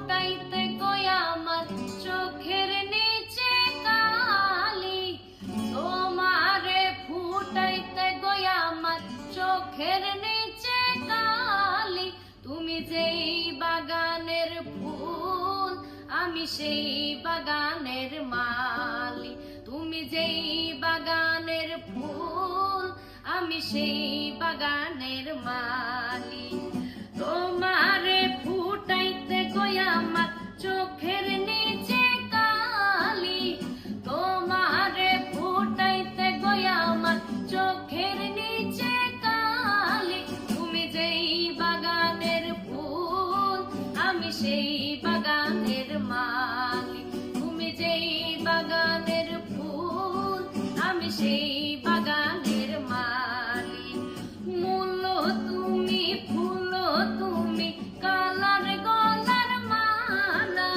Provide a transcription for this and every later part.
ফুটাইতে গো আমার চোখের নিচে কালি, তোমারে ফুটাইতে গো আমার চোখের নিচে কালি। তুমি যেই বাগানের ফুল আমি সেই বাগানের মালি, তুমি যেই বাগানের ফুল আমি সেই বাগানের মালি। তোমারে ফুটাইতে গো আমার চোখের নিচে কালি, তোমারে ফুটাইতে গো আমার চোখের নিচে কালি। তুমি যেই বাগানের ফুল আমি সেই বাগানের মালি, তুমি যেই বাগানের ফুল আমি সেই বাগানের মালি। মূল তুমি ফুল তুমি কালার গলার মালা,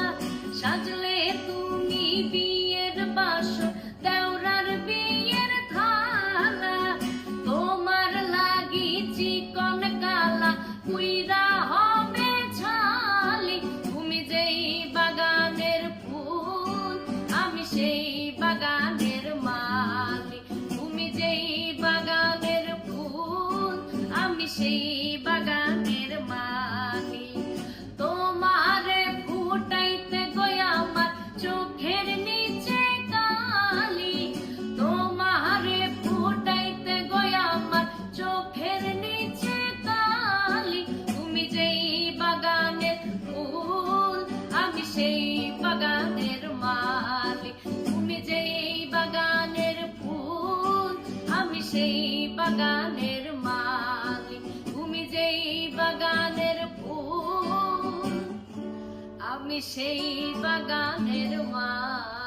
সাজলে তুমি বিয়ের বাসর দেওরার বিয়ের থালা। তোমার লাগি চিকন কালা পুইরা হবে ছালি, তুমি যেই বাগানের ফুল আমি সেই বাগানের মালি, তুমি যেই বাগানের ফুল আমি সেই বাগানের মালি। তোমারে ফুটাইতে গো আমার চোখের নিচে কালি, তোমারে ফুটাইতে গো আমার চোখের নিচে কালি। তুমি যেই বাগানের ফুল আমি সেই বাগানের মালি, তুমি যেই বাগানের ফুল আমি সেই বাগানের মালি, তুমি যেই বাগানের ফুল আমি সেই বাগানের মালি।